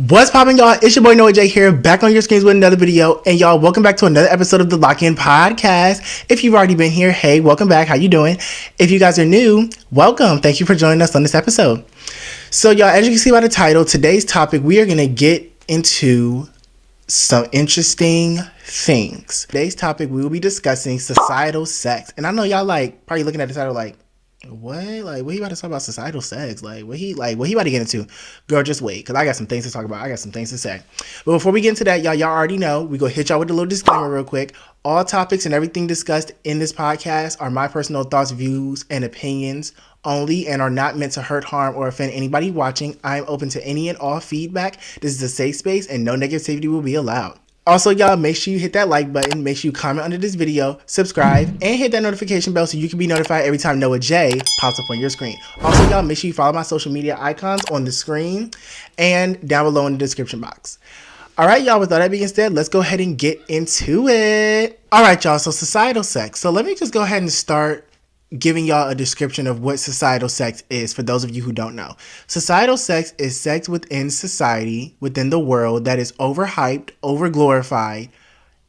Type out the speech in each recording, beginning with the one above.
What's poppin', y'all? It's your boy Noah J here, back on your screens with another video. And y'all, welcome back to another episode of the Lock-In Podcast. If you've already been here, hey, welcome back. How you doing? If you guys are new, welcome. Thank you for joining us on this episode. So y'all, as you can see by the title, today's topic, we are going to get into some interesting things. Today's topic, we will be discussing societal sex. And I know y'all probably looking at the title like, what? Like, what he about to talk about societal sex? What he about to get into? Girl, just wait, because I got some things to talk about. I got some things to say. But before we get into that, y'all already know, we go hit y'all with a little disclaimer real quick. All topics and everything discussed in this podcast are my personal thoughts, views, and opinions only and are not meant to hurt, harm, or offend anybody watching. I am open to any and all feedback. This is a safe space and no negativity will be allowed. Also, y'all, make sure you hit that like button, make sure you comment under this video, subscribe, and hit that notification bell so you can be notified every time Noah J pops up on your screen. Also, y'all, make sure you follow my social media icons on the screen and down below in the description box. All right, y'all, with all that being said, let's go ahead and get into it. All right, y'all, so societal sex. So let me just go ahead and start giving y'all a description of what societal sex is for those of you who don't know. Societal sex is sex within society, within the world, that is overhyped, overglorified,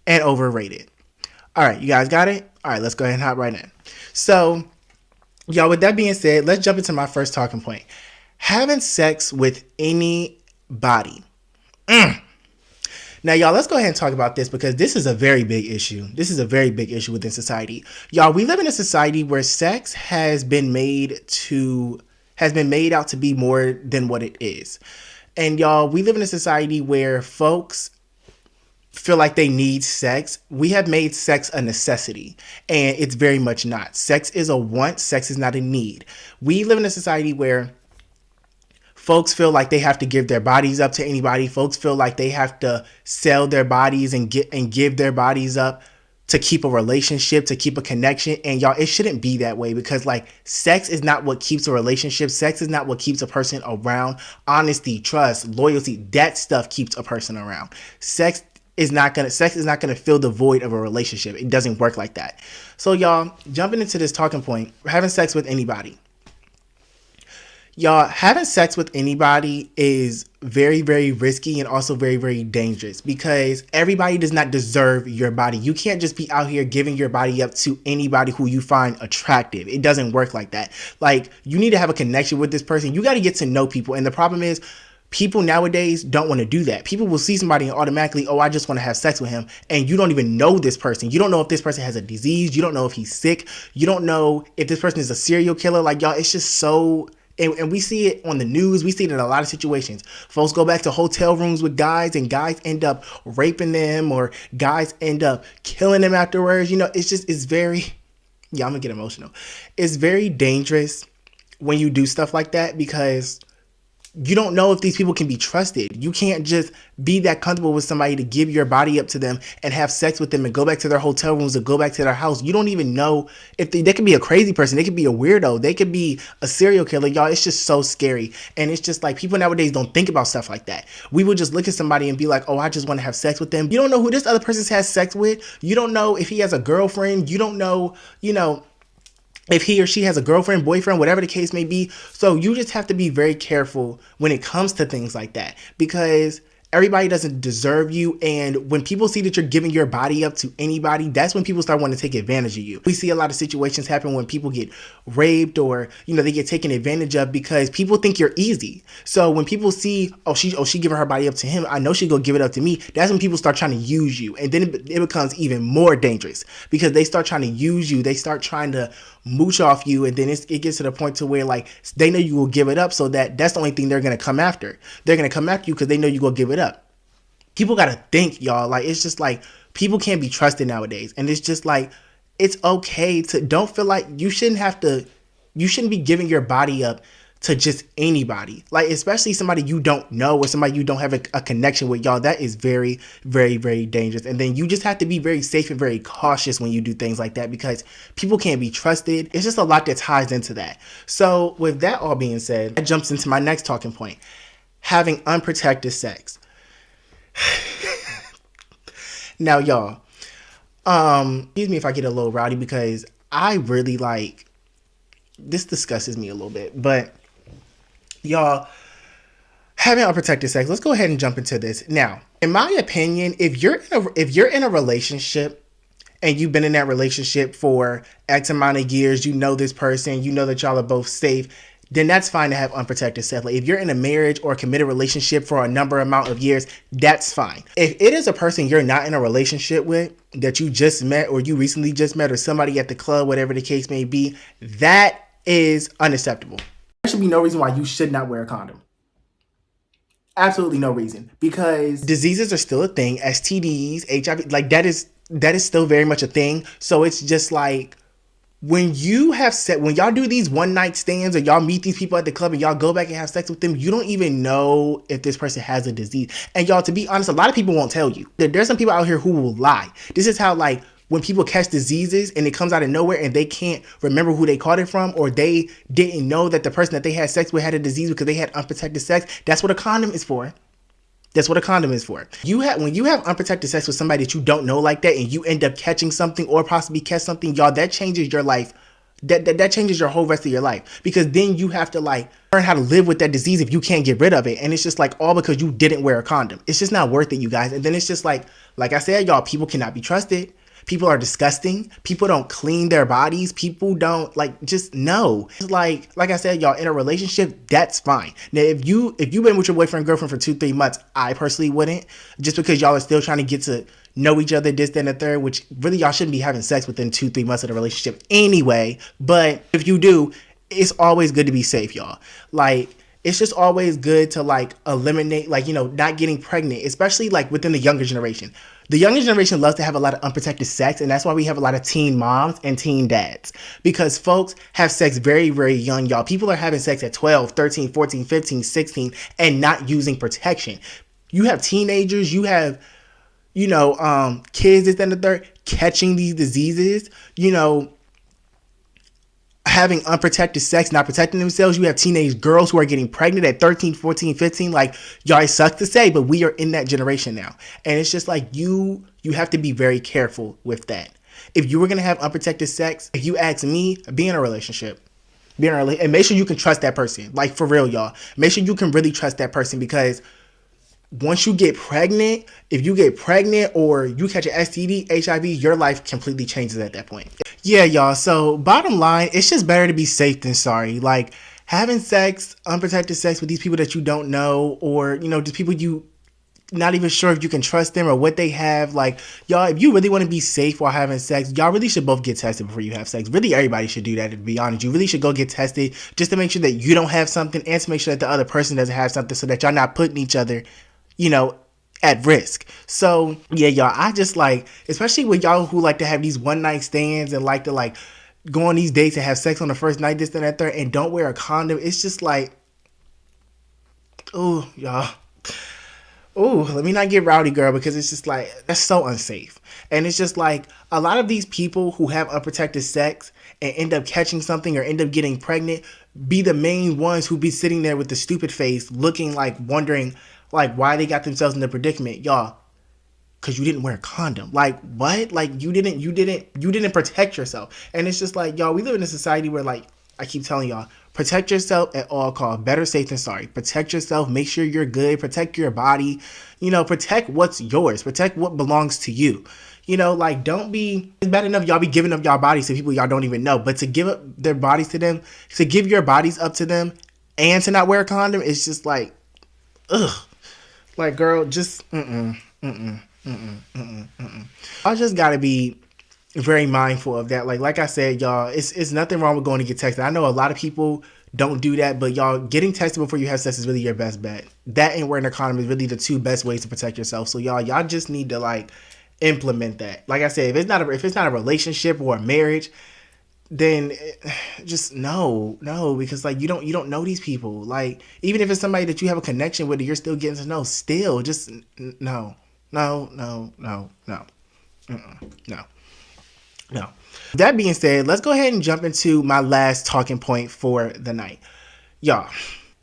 and overrated. All right, you guys got it? All right, let's go ahead and hop right in. So, y'all, with that being said, let's jump into my first talking point. Having sex with anybody. Now, y'all, let's go ahead and talk about this because this is a very big issue. This is a very big issue within society. Y'all, we live in a society where sex has been made out to be more than what it is. And y'all, we live in a society where folks feel like they need sex. We have made sex a necessity, and it's very much not. Sex is a want. Sex is not a need. We live in a society where folks feel like they have to give their bodies up to anybody. Folks feel like they have to sell their bodies and give their bodies up to keep a relationship, to keep a connection. And y'all, it shouldn't be that way because sex is not what keeps a relationship. Sex is not what keeps a person around. Honesty, trust, loyalty, that stuff keeps a person around. Sex is not gonna fill the void of a relationship. It doesn't work like that. So y'all, jumping into this talking point, having sex with anybody. Y'all, having sex with anybody is very, very risky and also very, very dangerous because everybody does not deserve your body. You can't just be out here giving your body up to anybody who you find attractive. It doesn't work like that. You need to have a connection with this person. You got to get to know people. And the problem is, people nowadays don't want to do that. People will see somebody and automatically, oh, I just want to have sex with him. And you don't even know this person. You don't know if this person has a disease. You don't know if he's sick. You don't know if this person is a serial killer. Y'all, it's just so... And we see it on the news. We see it in a lot of situations. Folks go back to hotel rooms with guys and guys end up raping them or guys end up killing them afterwards. It's very, I'm going to get emotional. It's very dangerous when you do stuff like that because you don't know if these people can be trusted. You can't just be that comfortable with somebody to give your body up to them and have sex with them and go back to their hotel rooms or go back to their house. You don't even know if they could be a crazy person. They could be a weirdo. They could be a serial killer. Y'all, it's just so scary. And it's just people nowadays don't think about stuff like that. We will just look at somebody and be like, oh, I just want to have sex with them. You don't know who this other person has sex with. You don't know if he has a girlfriend. You don't know, if he or she has a girlfriend, boyfriend, whatever the case may be. So you just have to be very careful when it comes to things like that because everybody doesn't deserve you. And when people see that you're giving your body up to anybody, that's when people start wanting to take advantage of you. We see a lot of situations happen when people get raped or, they get taken advantage of because people think you're easy. So when people see, she giving her body up to him, I know she gonna give it up to me. That's when people start trying to use you. And then it becomes even more dangerous because they start trying to use you. They start trying to mooch off you. And then it gets to the point to where they know you will give it up. So that's the only thing they're going to come after. They're going to come after you because they know you will give it up. People got to think, y'all. It's just people can't be trusted nowadays. And it's just it's okay to don't feel like you shouldn't be giving your body up to just anybody. Especially somebody you don't know or somebody you don't have a connection with, y'all. That is very, very, very dangerous. And then you just have to be very safe and very cautious when you do things like that because people can't be trusted. It's just a lot that ties into that. So with that all being said, that jumps into my next talking point. Having unprotected sex. Now, y'all, excuse me if I get a little rowdy because I really this disgustes me a little bit, but y'all, having unprotected sex. Let's go ahead and jump into this now. In my opinion, if you're in a relationship and you've been in that relationship for X amount of years, you know this person, you know that y'all are both safe, then that's fine to have unprotected sex. Like if you're in a marriage or a committed relationship for a number amount of years, that's fine. If it is a person you're not in a relationship with, that you just met or you recently just met, or somebody at the club, whatever the case may be, that is unacceptable. There should be no reason why you should not wear a condom. Absolutely no reason, because diseases are still a thing. STDs, HIV, like that is still very much a thing. So it's just like when y'all do these one night stands or y'all meet these people at the club and y'all go back and have sex with them, you don't even know if this person has a disease. And y'all, to be honest, a lot of people won't tell you. There's some people out here who will lie. This is how, like, when people catch diseases and it comes out of nowhere and they can't remember who they caught it from, or they didn't know that the person that they had sex with had a disease because they had unprotected sex. That's what a condom is for. That's what a condom is for. When you have unprotected sex with somebody that you don't know like that, and you end up catching something or possibly catch something, y'all, that changes your life. That changes your whole rest of your life, because then you have to like learn how to live with that disease if you can't get rid of it. And it's just like all because you didn't wear a condom. It's just not worth it, you guys. And then it's just like I said, y'all, people cannot be trusted. People are disgusting. People don't clean their bodies. People don't just no. It's like I said, y'all, in a relationship, that's fine. Now, if you've been with your boyfriend, girlfriend for 2-3 months, I personally wouldn't, just because y'all are still trying to get to know each other, this, that, and the third, which really y'all shouldn't be having sex within 2-3 months of the relationship anyway. But if you do, it's always good to be safe, y'all. Like, it's just always good to eliminate not getting pregnant, especially within the younger generation. The younger generation loves to have a lot of unprotected sex, and that's why we have a lot of teen moms and teen dads, because folks have sex very, very young, y'all. People are having sex at 12, 13, 14, 15, 16 and not using protection. You have teenagers, you have kids, this, and the third, catching these diseases, having unprotected sex, not protecting themselves. You have teenage girls who are getting pregnant at 13, 14, 15. Y'all, it sucks to say, but we are in that generation now. And it's just you have to be very careful with that. If you were going to have unprotected sex, if you ask me, be in a relationship. And make sure you can trust that person. For real, y'all. Make sure you can really trust that person, because once you get pregnant, if you get pregnant or you catch an STD, HIV, your life completely changes at that point. Yeah, y'all. So bottom line, it's just better to be safe than sorry. Having sex, unprotected sex with these people that you don't know, or, just people you not even sure if you can trust them or what they have. Y'all, if you really want to be safe while having sex, y'all really should both get tested before you have sex. Really, everybody should do that, to be honest. You really should go get tested just to make sure that you don't have something, and to make sure that the other person doesn't have something, so that y'all not putting each other at risk. So yeah, y'all, I just especially with y'all who like to have these one night stands and like to go on these dates and have sex on the first night, this, and that, third, and don't wear a condom. It's just oh, y'all. Oh, let me not get rowdy, girl, because it's just that's so unsafe. And it's just a lot of these people who have unprotected sex and end up catching something or end up getting pregnant be the main ones who be sitting there with the stupid face looking wondering why they got themselves in the predicament, y'all, because you didn't wear a condom. What? You didn't protect yourself. And it's just y'all, we live in a society where I keep telling y'all, protect yourself at all costs. Better safe than sorry. Protect yourself. Make sure you're good. Protect your body. Protect what's yours. Protect what belongs to you. Don't be, it's bad enough y'all be giving up y'all bodies to people y'all don't even know, but to give up their bodies to them, to give your bodies up to them and to not wear a condom, it's just ugh. Girl, just I just gotta be very mindful of that. Like I said, y'all, it's nothing wrong with going to get tested. I know a lot of people don't do that, but y'all, getting tested before you have sex is really your best bet. That and wearing a condom is really the two best ways to protect yourself. So y'all just need to implement that. Like I said, if it's not a relationship or a marriage, then just no, because you don't know these people. Even if it's somebody that you have a connection with, you're still getting to know. Still, just no. No. That being said, let's go ahead and jump into my last talking point for the night, y'all.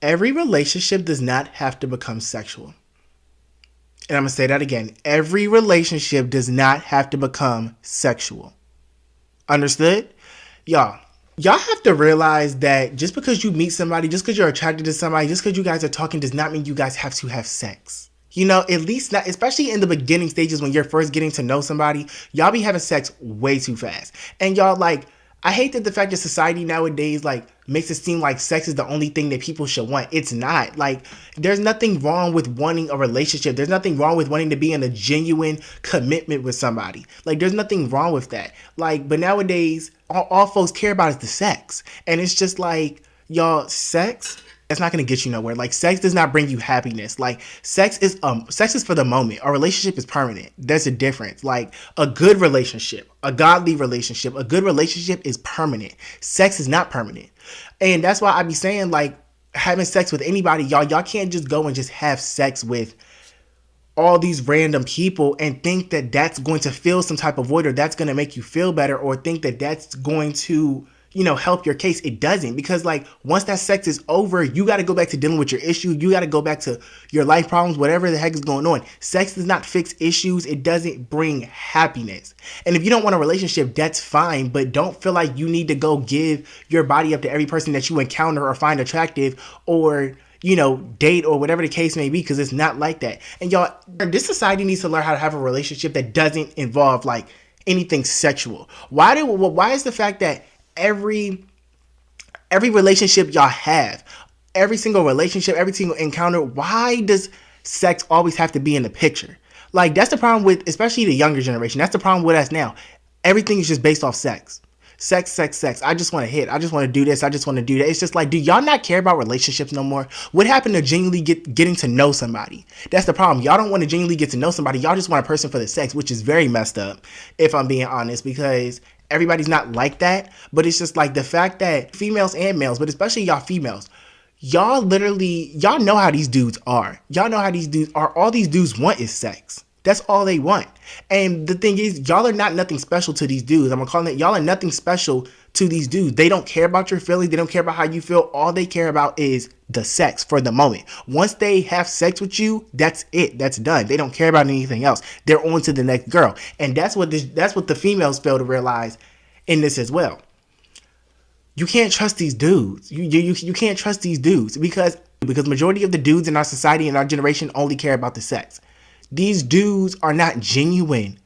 Every relationship does not have to become sexual. And I'm gonna say that again. Every relationship does not have to become sexual. Understood? Y'all, Y'all have to realize that just because you meet somebody, just because you're attracted to somebody, just because you guys are talking does not mean you guys have to have sex. You know, at least not, especially in the beginning stages when you're first getting to know somebody, y'all be having sex way too fast. And y'all like, I hate that the fact that society nowadays like makes it seem like sex is the only thing that people should want. It's not. Like, there's nothing wrong with wanting a relationship. There's nothing wrong with wanting to be in a genuine commitment with somebody. Like, there's nothing wrong with that. Like, but nowadays, all folks care about is the sex. And it's just like, y'all, sex, that's not gonna get you nowhere. Like, sex does not bring you happiness. Like, sex is for the moment. A relationship is permanent. There's a difference. Like, a good relationship, a godly relationship, a good relationship is permanent. Sex is not permanent. And that's why I be saying, like, having sex with anybody, y'all can't just go and just have sex with all these random people and think that that's going to fill some type of void, or that's going to make you feel better, or think that that's going to, you know, help your case. It doesn't, because like once that sex is over, you got to go back to dealing with your issue. You got to go back to your life problems, whatever the heck is going on. Sex does not fix issues. It doesn't bring happiness. And if you don't want a relationship, that's fine, but don't feel like you need to go give your body up to every person that you encounter or find attractive, or, you know, date, or whatever the case may be, because it's not like that. And y'all, this society needs to learn how to have a relationship that doesn't involve like anything sexual. Why is the fact that every relationship y'all have, every single relationship, every single encounter, why does sex always have to be in the picture? Like, that's the problem with, especially the younger generation. That's the problem with us now. Everything is just based off sex. Sex, sex, sex. I just want to hit. I just want to do this. I just want to do that. It's just like, do y'all not care about relationships no more? What happened to genuinely getting to know somebody? That's the problem. Y'all don't want to genuinely get to know somebody. Y'all just want a person for the sex, which is very messed up, if I'm being honest, because everybody's not like that. But it's just like the fact that females and males, but especially y'all females, y'all know how these dudes are. Y'all know how these dudes are. All these dudes want is sex. That's all they want. And the thing is, y'all are not nothing special to these dudes. I'm gonna call it, y'all are nothing special to these dudes. They don't care about your feelings. They don't care about how you feel. All they care about is the sex for the moment. Once they have sex with you, that's it. That's done. They don't care about anything else. They're on to the next girl. And that's what the females fail to realize in this as well. You can't trust these dudes. You can't trust these dudes because majority of the dudes in our society and our generation only care about the sex. These dudes are not genuine.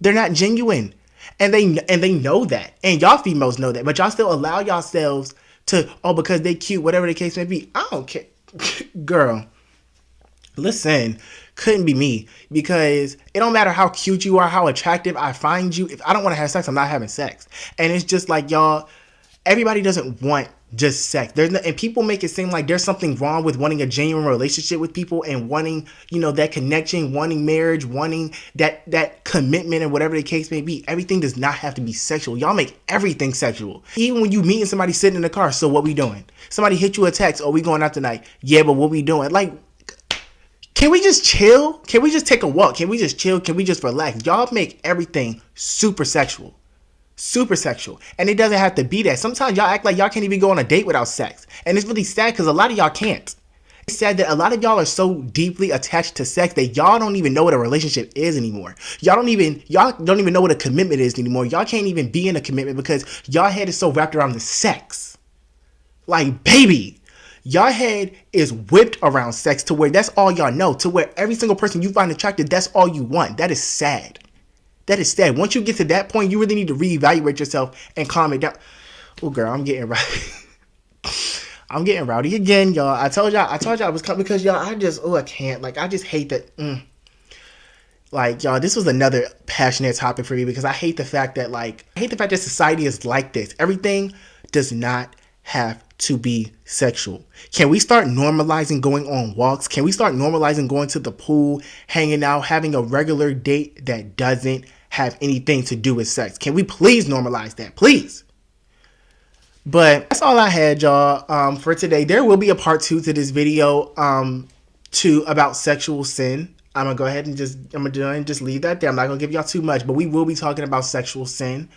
They're not genuine. And they know that. And y'all females know that. But y'all still allow yourselves to, oh, because they cute, whatever the case may be. I don't care. Girl, listen, couldn't be me. Because it don't matter how cute you are, how attractive I find you. If I don't want to have sex, I'm not having sex. And it's just like, y'all, everybody doesn't want just sex. And people make it seem like there's something wrong with wanting a genuine relationship with people and wanting, you know, that connection, wanting marriage, wanting that commitment, and whatever the case may be. Everything does not have to be sexual. Y'all make everything sexual. Even when you meeting somebody sitting in the car, so what we doing? Somebody hit you a text, oh, we going out tonight. Yeah, but what we doing? Like, can we just chill? Can we just take a walk? Can we just chill? Can we just relax? Y'all make everything super sexual. Super sexual. And it doesn't have to be that. Sometimes y'all act like y'all can't even go on a date without sex. And it's really sad because a lot of y'all can't. It's sad that a lot of y'all are so deeply attached to sex that y'all don't even know what a relationship is anymore. Y'all don't even know what a commitment is anymore. Y'all can't even be in a commitment because y'all head is so wrapped around the sex. Like, baby, y'all head is whipped around sex to where that's all y'all know. To where every single person you find attractive, that's all you want. That is sad. That is sad. Once you get to that point, you really need to reevaluate yourself and calm it down. Oh, girl, I'm getting rowdy. I'm getting rowdy again, y'all. I told y'all I was coming because, y'all, I can't. Like, I just hate that. Like, y'all, this was another passionate topic for me because I hate the fact that society is like this. Everything does not have to be sexual. Can we start normalizing going on walks? Can we start normalizing going to the pool, hanging out, having a regular date that doesn't have anything to do with sex? Can we please normalize that? Please. But that's all I had, y'all, for today. There will be a part 2 to this video about sexual sin. I'm going to go ahead and just leave that there. I'm not going to give y'all too much, but we will be talking about sexual sin.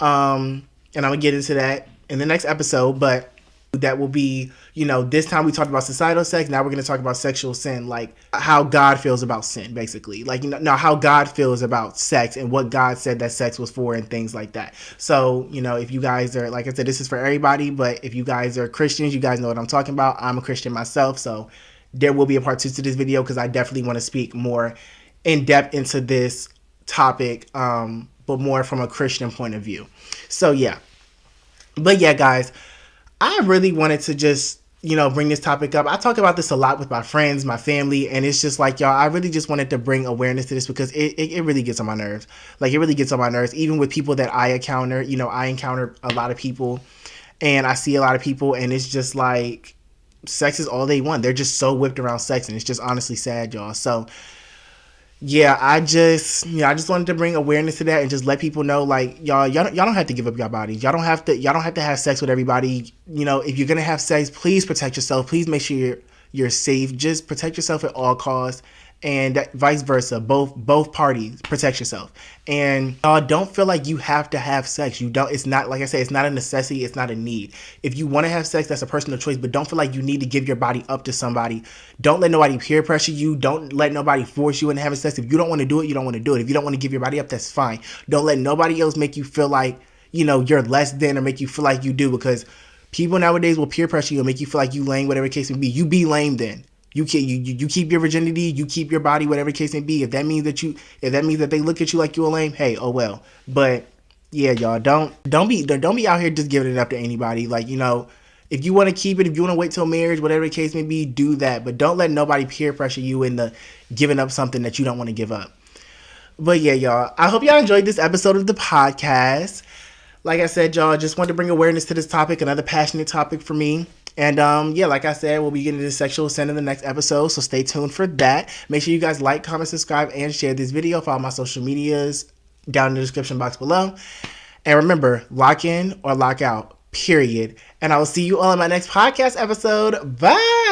And I'm going to get into that in the next episode, but that will be, this time we talked about societal sex. Now we're going to talk about sexual sin, like how God feels about sin, basically. Like, now how God feels about sex and what God said that sex was for and things like that. So, if you guys are, like I said, this is for everybody, but if you guys are Christians, you guys know what I'm talking about. I'm a Christian myself, so there will be a part 2 to this video because I definitely want to speak more in depth into this topic, but more from a Christian point of view. So, yeah. But yeah, guys, I really wanted to just, bring this topic up. I talk about this a lot with my friends, my family, and it's just like, y'all, I really just wanted to bring awareness to this because it really gets on my nerves. Like, it really gets on my nerves, even with people that I encounter. I encounter a lot of people, and I see a lot of people, and it's just like, sex is all they want. They're just so whipped around sex, and it's just honestly sad, y'all. So, yeah, I just wanted to bring awareness to that and just let people know, like, y'all don't have to give up your bodies. Y'all don't have to have sex with everybody. If you're gonna have sex, please protect yourself. Please make sure you're safe. Just protect yourself at all costs, and vice versa. Both parties protect yourself, and don't feel like you have to have sex. You don't. It's not, like I said, it's not a necessity. It's not a need. If you want to have sex, that's a personal choice. But don't feel like you need to give your body up to somebody. Don't let nobody peer pressure you. Don't let nobody force you into having sex. If you don't want to do it, you don't want to do it. If you don't want to give your body up, that's fine. Don't let nobody else make you feel like you're less than, or make you feel like you do, because people nowadays will peer pressure you and make you feel like you lame, whatever the case may be. You be lame then. You keep your virginity, you keep your body, whatever the case may be. If that means that they look at you like you're a lame, hey, oh well. But yeah, y'all, don't be out here just giving it up to anybody. Like, if you want to keep it, if you want to wait till marriage, whatever the case may be, do that. But don't let nobody peer pressure you into giving up something that you don't want to give up. But yeah, y'all, I hope y'all enjoyed this episode of the podcast. Like I said, y'all, just wanted to bring awareness to this topic, another passionate topic for me. And yeah, like I said, we'll be getting into sexual sin in the next episode, so stay tuned for that. Make sure you guys like, comment, subscribe, and share this video. Follow my social medias down in the description box below. And remember, lock in or lock out, period. And I will see you all in my next podcast episode. Bye!